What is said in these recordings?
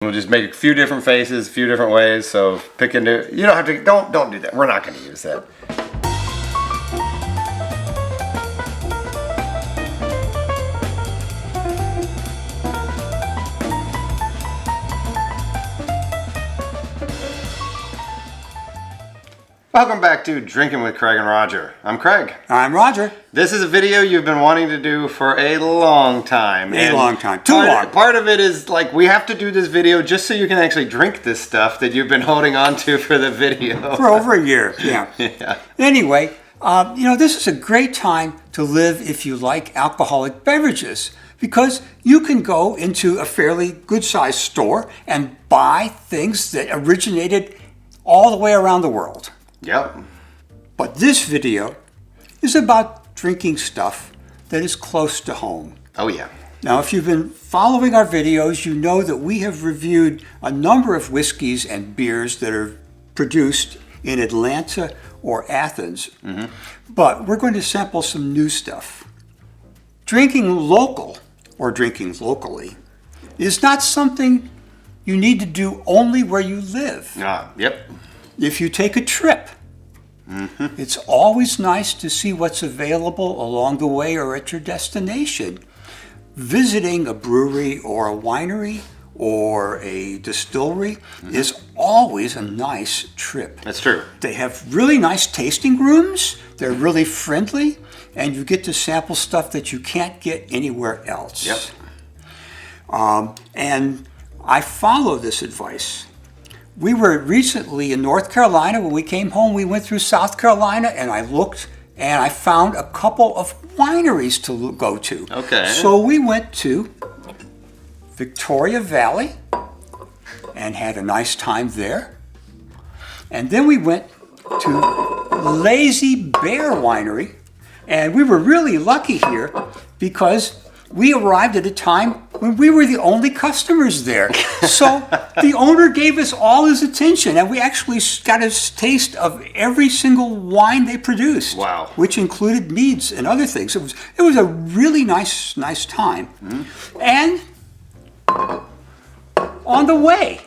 We'll just make a few different faces, a few different ways. So pick into, you don't have to, don't do that. We're not going to use that. Welcome back to Drinking with Craig and Roger. I'm Craig. I'm Roger. This is a video you've been wanting to do for a long time. Too long. Part of it is like we have to do this video just so you can actually drink this stuff that you've been holding on to for the video. For over a year, yeah. Yeah. Anyway, this is a great time to live if you like alcoholic beverages, because you can go into a fairly good-sized store and buy things that originated all the way around the world. Yep. But this video is about drinking stuff that is close to home. Oh yeah. Now, if you've been following our videos, you know that we have reviewed a number of whiskeys and beers that are produced in Atlanta or Athens. Mm-hmm. But we're going to sample some new stuff. Drinking local or drinking locally is not something you need to do only where you live. Yep. If you take a trip, it's always nice to see what's available along the way or at your destination. Visiting a brewery or a winery or a distillery is always a nice trip. That's true. They have really nice tasting rooms, they're really friendly, and you get to sample stuff that you can't get anywhere else. Yep. And I follow this advice. We were recently in North Carolina. When we came home, we went through South Carolina, and I looked, and I found a couple of wineries to go to. Okay. So we went to Victoria Valley and had a nice time there. And then we went to Lazy Bear Winery, and we were really lucky here because we arrived at a time when we were the only customers there. So the owner gave us all his attention, and we actually got a taste of every single wine they produced. Wow. Which included meads and other things. It was a really nice time. Mm-hmm. And on the way,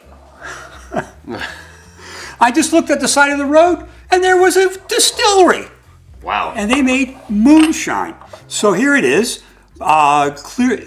I just looked at the side of the road, and there was a distillery. Wow. And they made moonshine. So here it is.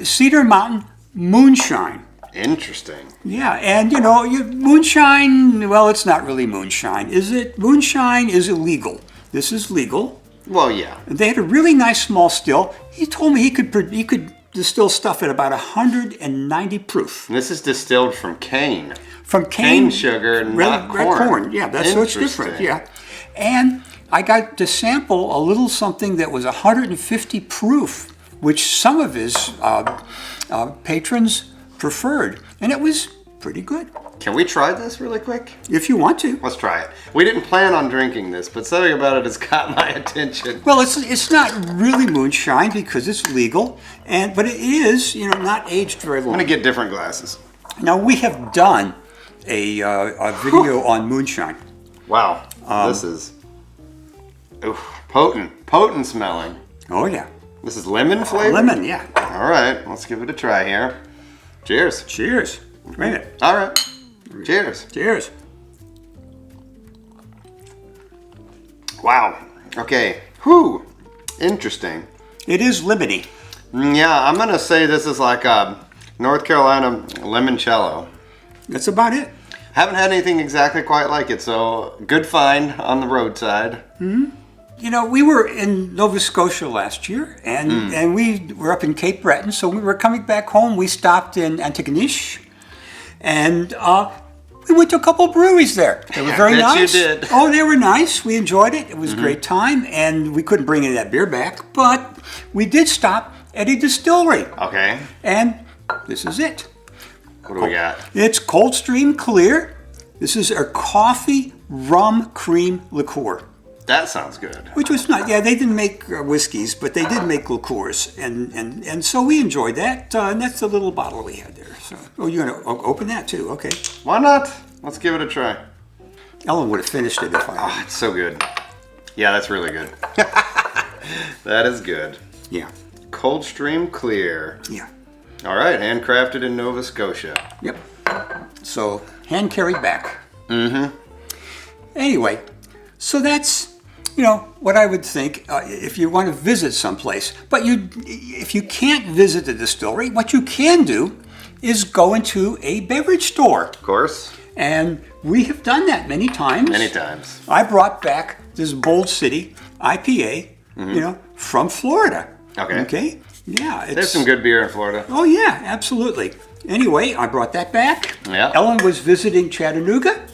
Cedar Mountain Moonshine. Interesting. Yeah, and moonshine, well, it's not really moonshine. Is it? Moonshine is illegal. This is legal. Well, yeah. They had a really nice small still. He told me he could distill stuff at about 190 proof. And this is distilled from cane. From cane sugar, not corn. Red corn, yeah, that's so it's different, yeah. And I got to sample a little something that was 150 proof, which some of his patrons preferred, and it was pretty good. Can we try this really quick? If you want to. Let's try it. We didn't plan on drinking this, but something about it has caught my attention. Well, it's not really moonshine because it's legal, but it is not aged very long. I'm gonna get different glasses. Now we have done a video on moonshine. Wow, this is potent smelling. Oh yeah. This is lemon flavor? Lemon, yeah. All right, let's give it a try here. Cheers. Cheers. Wait a minute. All right. Cheers. Cheers. Wow. Okay. Whew. Interesting. It is lemony. Yeah, I'm going to say this is like a North Carolina limoncello. That's about it. Haven't had anything exactly quite like it, so good find on the roadside. Mm-hmm. We were in Nova Scotia last year, and we were up in Cape Breton, so we were coming back home. We stopped in Antigonish, and we went to a couple of breweries there. They were very nice. You did. Oh, they were nice. We enjoyed it. It was a great time, and we couldn't bring any of that beer back, but we did stop at a distillery. Okay. And this is it. What do we got? It's Coldstream Clear. This is a coffee rum cream liqueur. That sounds good. Which was not, yeah, they didn't make whiskeys, but they did make liqueurs. And so we enjoyed that. And that's the little bottle we had there. So, you're going to open that too? Okay. Why not? Let's give it a try. Ellen would have finished it if I hadn't. It's so good. Yeah, that's really good. That is good. Yeah. Coldstream Clear. Yeah. All right, handcrafted in Nova Scotia. Yep. So hand carried back. Anyway, so that's, what I would think if you want to visit someplace. But if you can't visit the distillery, what you can do is go into a beverage store. Of course. And we have done that many times. Many times. I brought back this Bold City IPA, from Florida. Okay. Yeah. There's some good beer in Florida. Oh, yeah, absolutely. Anyway, I brought that back. Yeah. Ellen was visiting Chattanooga,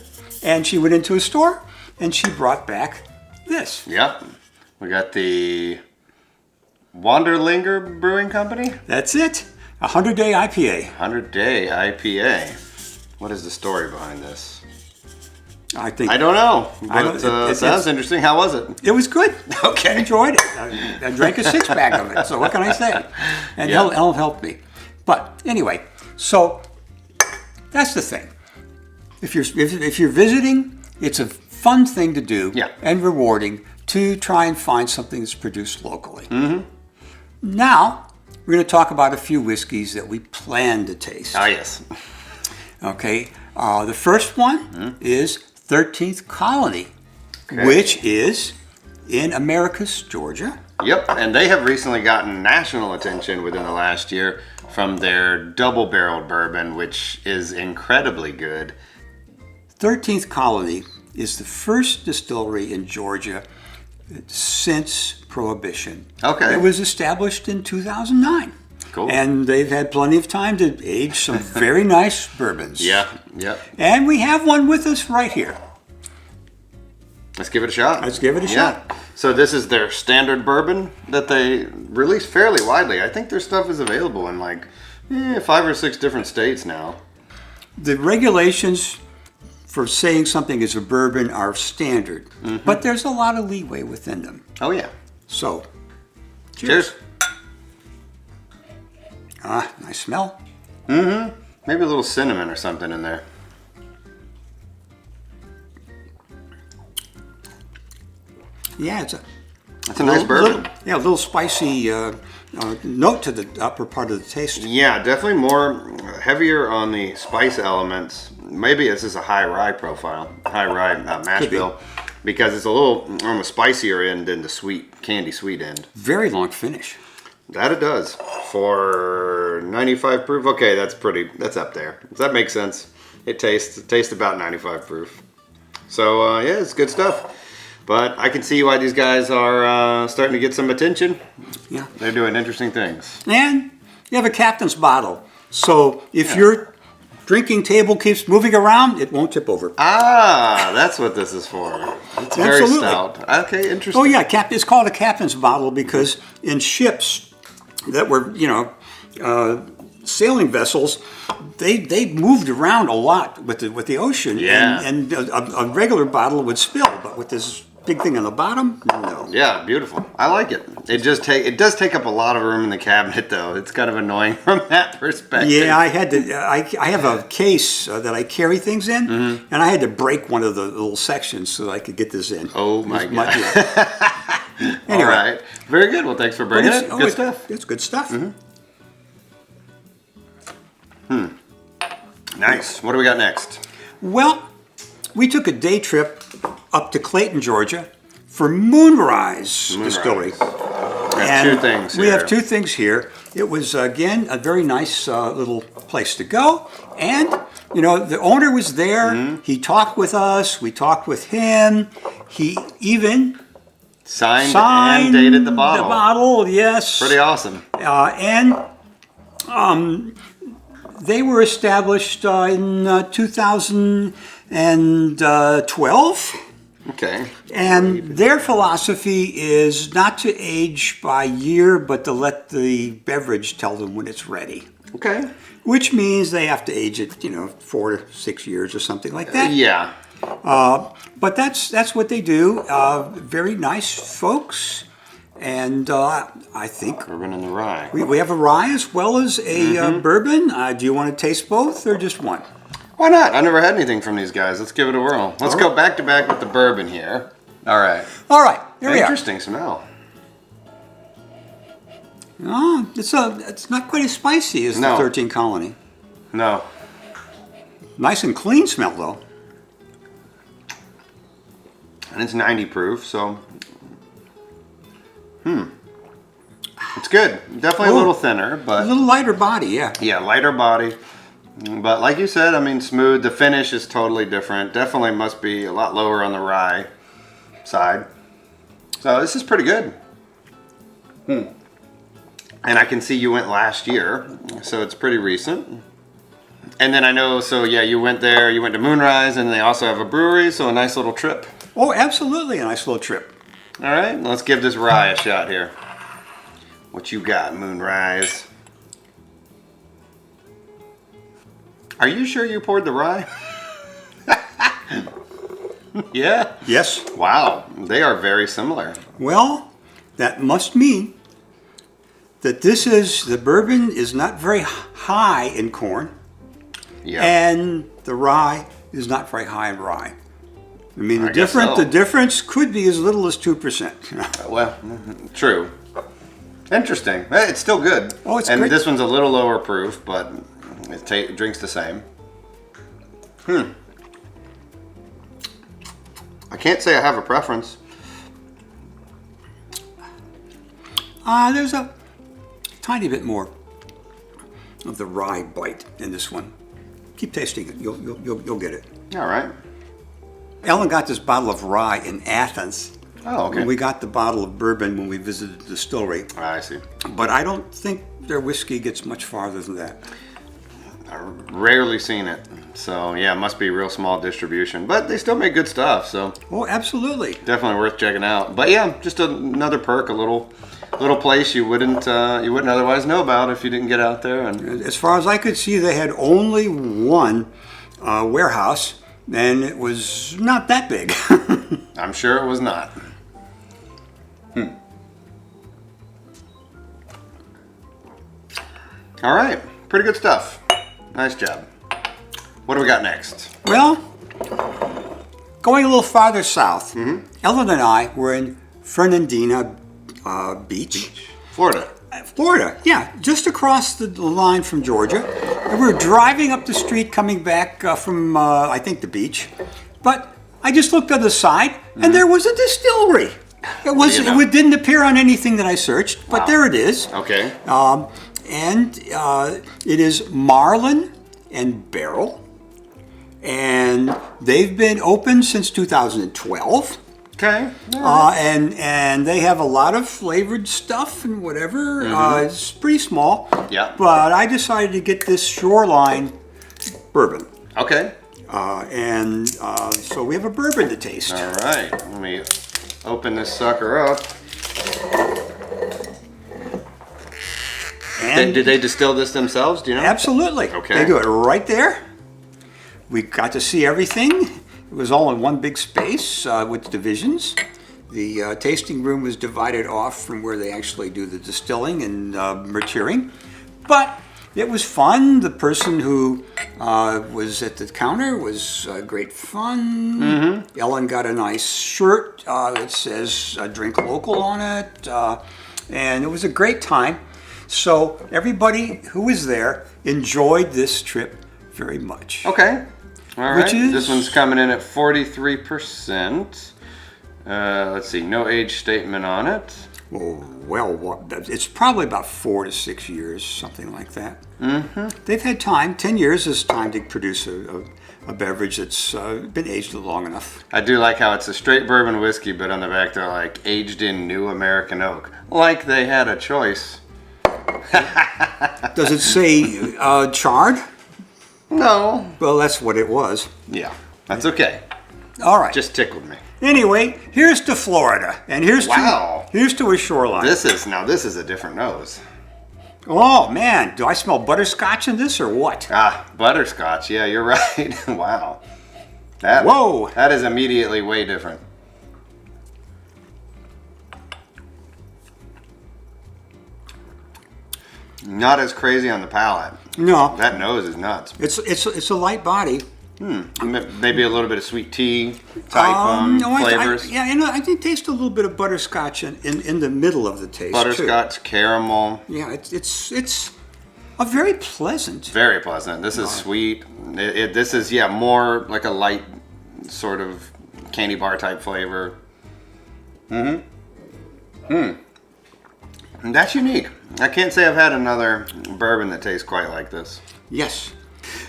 and she went into a store, and she brought back this. Yep. We got the Wanderlinger Brewing Company. That's it. 100-day IPA. 100-day IPA. What is the story behind this? I don't know, but it sounds interesting. How was it? It was good. Okay. I enjoyed it. I drank a six-pack of it, so what can I say? And Ellen helped me. But anyway, so that's the thing. If you're visiting, it's a fun thing to do and rewarding to try and find something that's produced locally. Now, we're going to talk about a few whiskeys that we plan to taste. Ah, yes. Okay. The first one is 13th Colony, which is in Americus, Georgia. Yep, and they have recently gotten national attention within the last year from their double-barreled bourbon, which is incredibly good. 13th Colony is the first distillery in Georgia since Prohibition. Okay. It was established in 2009. Cool. And they've had plenty of time to age some very nice bourbons. Yeah. And we have one with us right here. Let's give it a shot. Let's give it a shot. So this is their standard bourbon that they release fairly widely. I think their stuff is available in like 5 or 6 different states now. The regulations for saying something is a bourbon are standard, but there's a lot of leeway within them. Oh yeah. So, cheers. Ah, nice smell. Maybe a little cinnamon or something in there. Yeah, it's a nice bourbon. A little spicy note to the upper part of the taste. Yeah, definitely more heavier on the spice elements. Maybe this is a high rye profile, high rye mash bill, because it's a little on the spicier end than the candy sweet end. Very long finish. That it does. For 95 proof, okay, that's up there. Does that make sense? It tastes about 95 proof. So yeah, it's good stuff. But I can see why these guys are starting to get some attention. Yeah. They're doing interesting things. And you have a captain's bottle. So if your drinking table keeps moving around, it won't tip over. Ah, that's what this is for. It's very stout. Okay, interesting. Oh yeah, it's called a captain's bottle because in ships that were, sailing vessels, they moved around a lot with the ocean. Yeah. And a regular bottle would spill, but with this big thing on the bottom, no. Yeah, beautiful. I like it. It does take up a lot of room in the cabinet, though. It's kind of annoying from that perspective. Yeah, I have a case that I carry things in, and I had to break one of the little sections so I could get this in. Oh my God. Anyway. All right. Very good. Well, thanks for bringing it. Good stuff. It's good stuff. Nice. What do we got next? Well, we took a day trip up to Clayton, Georgia for Moonrise Distillery. We have 2 things here. We have 2 things here. It was, again, a very nice little place to go. And, the owner was there. He talked with us. We talked with him. He even signed and dated the bottle. The bottle, yes. Pretty awesome. They were established in 2012. Okay. And their philosophy is not to age by year, but to let the beverage tell them when it's ready. Okay. Which means they have to age it, 4 to 6 years or something like that. Yeah. But that's what they do. Very nice folks. And I think bourbon and the rye. We have a rye as well as a bourbon. Do you want to taste both or just one? Why not? I never had anything from these guys. Let's give it a whirl. Let's go back to back with the bourbon here. All right. All right. Here we are. Interesting smell. Oh, it's not quite as spicy as the 13 Colony. No. Nice and clean smell, though. And it's 90 proof, so it's good. Definitely a little thinner, A but little lighter body, yeah. yeah, lighter body. But like you said, I mean, smooth. The finish is totally different. Definitely must be a lot lower on the rye side. So this is pretty good. And I can see you went last year, so it's pretty recent. And then I know, so yeah, you went there, you went to Moonrise, and they also have a brewery, so a nice little trip. Oh, absolutely a nice little trip. All right, let's give this rye a shot here. What you got, Moonrise? Are you sure you poured the rye? Yeah? Yes. Wow, they are very similar. Well, that must mean that the bourbon is not very high in corn, Yeah. and the rye is not very high in rye. I mean, I guess so. the difference could be as little as 2%. Well, true. Interesting. It's still good. Oh, it's and great. this one's a little lower proof, but it drinks the same. I can't say I have a preference. There's a tiny bit more of the rye bite in this one. Keep tasting it. You'll get it. All right. Ellen got this bottle of rye in Athens. Oh, okay. And we got the bottle of bourbon when we visited the distillery. I see. But I don't think their whiskey gets much farther than that. I've rarely seen it. So, yeah, it must be real small distribution. But they still make good stuff, so Oh, absolutely. definitely worth checking out. But yeah, just another perk, a little place you wouldn't otherwise know about if you didn't get out there. And As far as I could see, they had only one warehouse, and it was not that big. I'm sure it was not. All right, pretty good stuff. Nice job. What do we got next? Well, going a little farther south, Ellen and I were in Fernandina Beach, Florida. Florida. Yeah, just across the line from Georgia. And we were driving up the street coming back from, I think, the beach. But I just looked on the side, and there was a distillery. It didn't appear on anything that I searched, but there it is. Okay. And it is Marlin and Barrel, and they've been open since 2012. Okay. And they have a lot of flavored stuff and whatever. It's pretty small. Yeah. But I decided to get this Shoreline bourbon, Okay. so we have a bourbon to taste. All right. Let me open this sucker up. And Did they distill this themselves? Do you know? absolutely. Okay. They do it right there. We got to see everything. It was all in one big space with divisions. The tasting room was divided off from where they actually do the distilling and maturing. But it was fun. The person who was at the counter was great fun. Ellen got a nice shirt that says Drink Local on it. And it was a great time. So everybody who was there enjoyed this trip very much. Okay. All right. Which is- This one's coming in at 43%. Let's see. No age statement on it. Oh, well, it's probably about 4 to 6 years, something like that. They've had time. 10 years is time to produce a beverage that's been aged long enough. I do like how it's a straight bourbon whiskey, but on the back they're like aged in new American oak. Like they had a choice. Does it say charred? No. Well, that's what it was. Yeah. That's okay. All right. Just tickled me. Anyway, here's to Florida, and here's Wow. to a Shoreline. This is a different nose. Oh man, do I smell butterscotch in this or what? Ah, butterscotch. Yeah, you're right. Wow. Whoa. That is immediately way different. Not as crazy on the palate. No, That nose is nuts. it's a light body. Maybe a little bit of sweet tea type No, flavors. I did taste a little bit of butterscotch in the middle of the taste. Butterscotch, caramel. Too. Yeah, it's very pleasant. Very pleasant. This is sweet. This is, yeah, more like a light sort of candy bar type flavor. And that's unique. I can't say I've had another bourbon that tastes quite like this. Yes.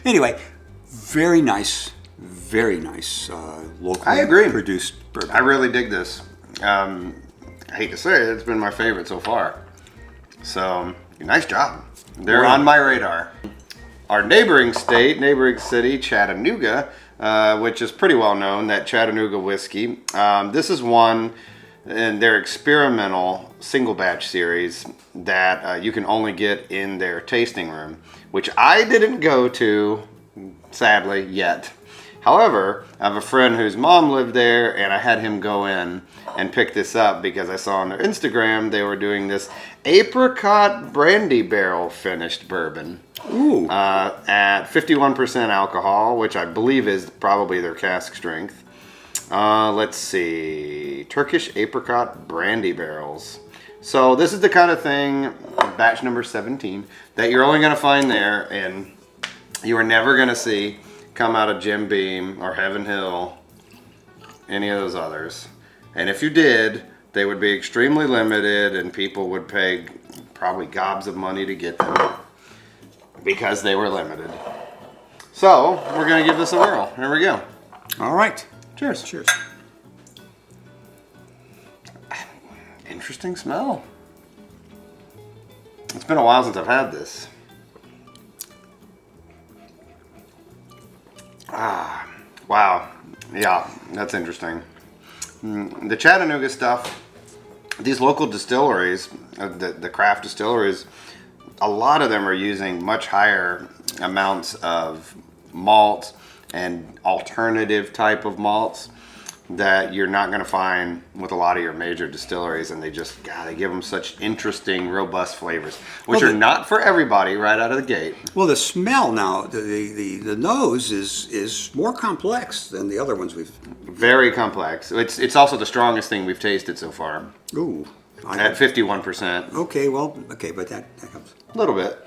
Anyway, very nice, locally I agree. produced bourbon. I really dig this. I hate to say it, it's been my favorite so far. So, nice job. They're on my radar. Our neighboring city, Chattanooga, which is pretty well known, that Chattanooga whiskey. This is one in their experimental single batch series that you can only get in their tasting room, which I didn't go to, sadly, yet. However, I have a friend whose mom lived there, and I had him go in and pick this up because I saw on their Instagram they were doing this apricot brandy barrel finished bourbon. Ooh. At 51% alcohol, which I believe is probably their cask strength. Let's see, Turkish apricot brandy barrels. So this is the kind of thing, batch number 17, that you're only going to find there, and you are never going to see come out of Jim Beam or Heaven Hill, any of those others. And if you did, they would be extremely limited, and people would pay probably gobs of money to get them because they were limited. So we're going to give this a whirl. Here we go. All right. Cheers. Cheers. Interesting smell. It's been a while since I've had this. Ah, wow. Yeah, that's interesting. The Chattanooga stuff, these local distilleries, the craft distilleries, a lot of them are using much higher amounts of malts and alternative type of malts that you're not going to find with a lot of your major distilleries, and they just, God, they give them such interesting, robust flavors, which are not for everybody right out of the gate. Well, the smell now, the nose is more complex than the other ones we've. Very complex. It's also the strongest thing we've tasted so far. Ooh. At 51%. Okay, well, but that helps. A little bit.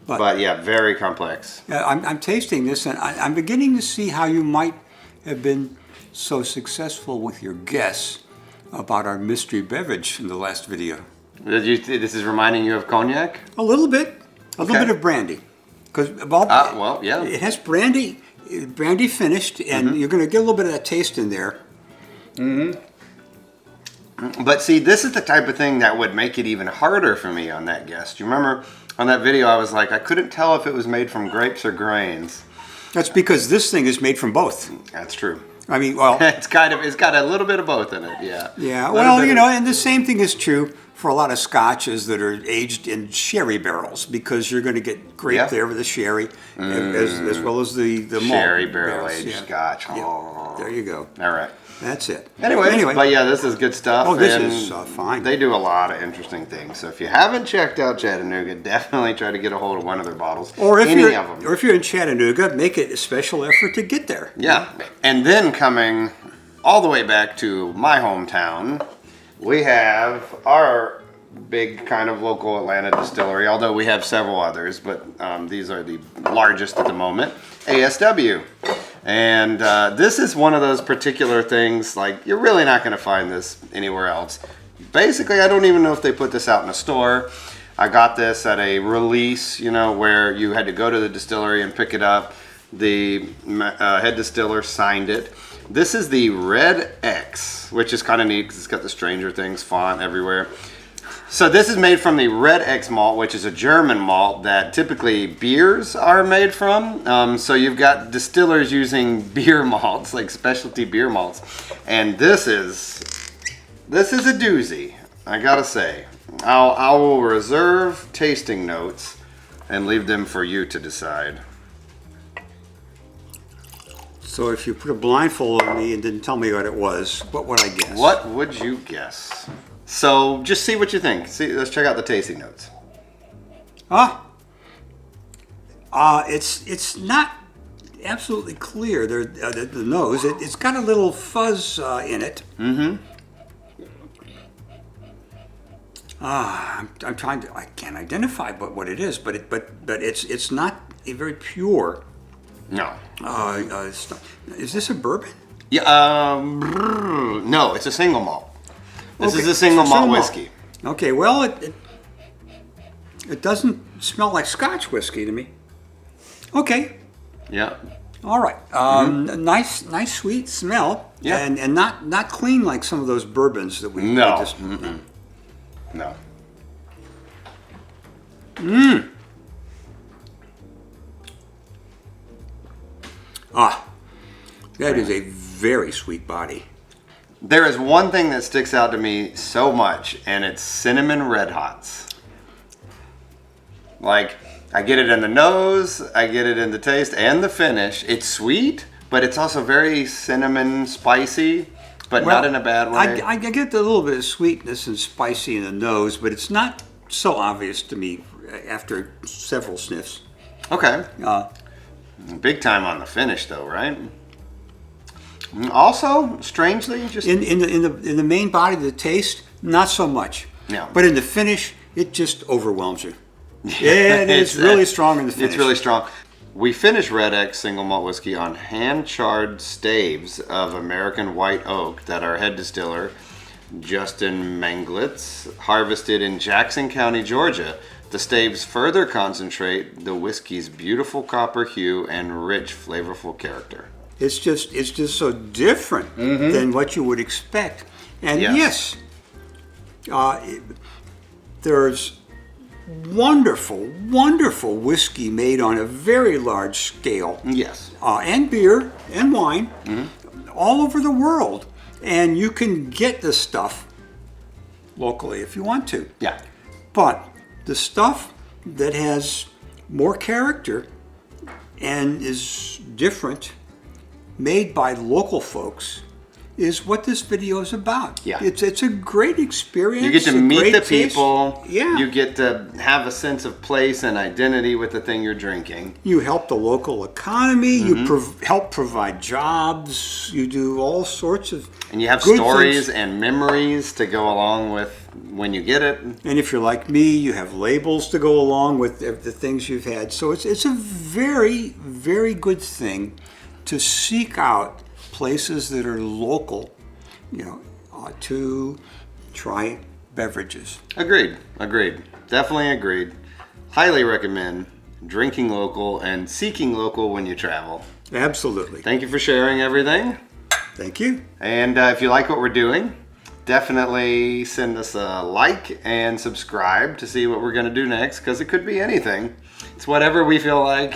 But yeah, very complex. I'm tasting this, and I'm beginning to see how you might have been so successful with your guess about our mystery beverage in the last video. This is reminding you of cognac? A little bit of brandy, because well, yeah, it has brandy finished, and you're going to get a little bit of that taste in there. But see, this is the type of thing that would make it even harder for me on that guess. Do you remember on that video I was like, I couldn't tell if it was made from grapes or grains. That's because this thing is made from both. That's true. I mean, well, it's got a little bit of both in it, yeah. Yeah, well, and the same thing is true for a lot of scotches that are aged in sherry barrels, because you're going to get grape there with the sherry, as well as the malt sherry barrel barrels, aged scotch. Yeah. Oh. There you go. All right. That's it. Anyway, but yeah, this is good stuff. Oh, this is fine. They do a lot of interesting things. So if you haven't checked out Chattanooga, definitely try to get a hold of one of their bottles. Or if of them. Or if you're in Chattanooga, make it a special effort to get there. Yeah. And then coming all the way back to my hometown, we have our big kind of local Atlanta distillery, although we have several others, but these are the largest at the moment, ASW. And this is one of those particular things, like, you're really not going to find this anywhere else. Basically, I don't even know if they put this out in a store. I got this at a release, where you had to go to the distillery and pick it up. The head distiller signed it. This is the Red X, which is kind of neat because it's got the Stranger Things font everywhere. So this is made from the Red X malt, which is a German malt that typically beers are made from. So you've got distillers using beer malts, like specialty beer malts. And this is a doozy, I gotta say. I will reserve tasting notes and leave them for you to decide. So if you put a blindfold on me and didn't tell me what it was, what would I guess? What would you guess? So just see what you think. Let's check out the tasting notes. It's not absolutely clear. The nose, it's got a little fuzz in it. I'm trying to. I can't identify what it is, but it's not a very pure. No. Is this a bourbon? Yeah. No, it's a single malt. This is Okay, a single it's a malt single whiskey. Okay, well, it doesn't smell like Scotch whiskey to me. Okay, Yeah. all right. Nice sweet smell. Yeah. And not clean like some of those bourbons that we No. just. No. That is a very sweet body. There is one thing that sticks out to me so much, and it's cinnamon red hots. Like, I get it in the nose, I get it in the taste and the finish. It's sweet, but it's also very cinnamon spicy, but not in a bad way. I get a little bit of sweetness and spicy in the nose, but it's not so obvious to me after several sniffs. Okay. Big time on the finish, though, right? Also, strangely, just In the main body of the taste, not so much. Yeah. But in the finish, it just overwhelms you. Yeah, it's really strong in the finish. It's really strong. We finished Red X single malt whiskey on hand-charred staves of American white oak that our head distiller, Justin Manglitz, harvested in Jackson County, Georgia. The staves further concentrate the whiskey's beautiful copper hue and rich, flavorful character. It's just so different than what you would expect. And Yes. there's wonderful whiskey made on a very large scale. Yes. And beer and wine all over the world. And you can get this stuff locally if you want to. Yeah. But the stuff that has more character and is different, made by local folks, is what this video is about. Yeah. It's a great experience. You get to a meet great the taste. people. Yeah. You get to have a sense of place and identity with the thing you're drinking. You help the local economy. You help provide jobs. You do all sorts of And you have good stories things. and memories to go along with when you get it. And if you're like me, you have labels to go along with the things you've had. So it's a very, very good thing to seek out places that are local, to try beverages. Agreed. Definitely agreed. Highly recommend drinking local and seeking local when you travel. Absolutely. Thank you for sharing everything. Thank you. And if you like what we're doing, definitely send us a like and subscribe to see what we're going to do next, because it could be anything. It's whatever we feel like.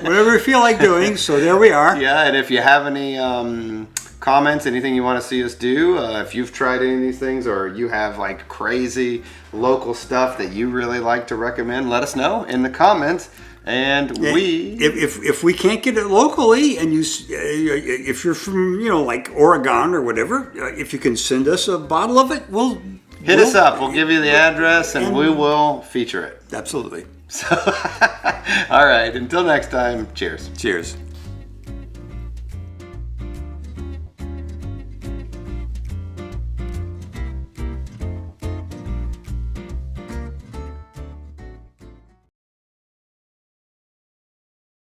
Whatever we feel like doing, so there we are. Yeah, and if you have any comments, anything you want to see us do, if you've tried any of these things or you have like crazy local stuff that you really like to recommend, let us know in the comments. And if we can't get it locally, and if you're from like Oregon or whatever, if you can send us a bottle of it, we'll hit us up. We'll give you the address and we will feature it. Absolutely. So, all right. Until next time. Cheers. Cheers.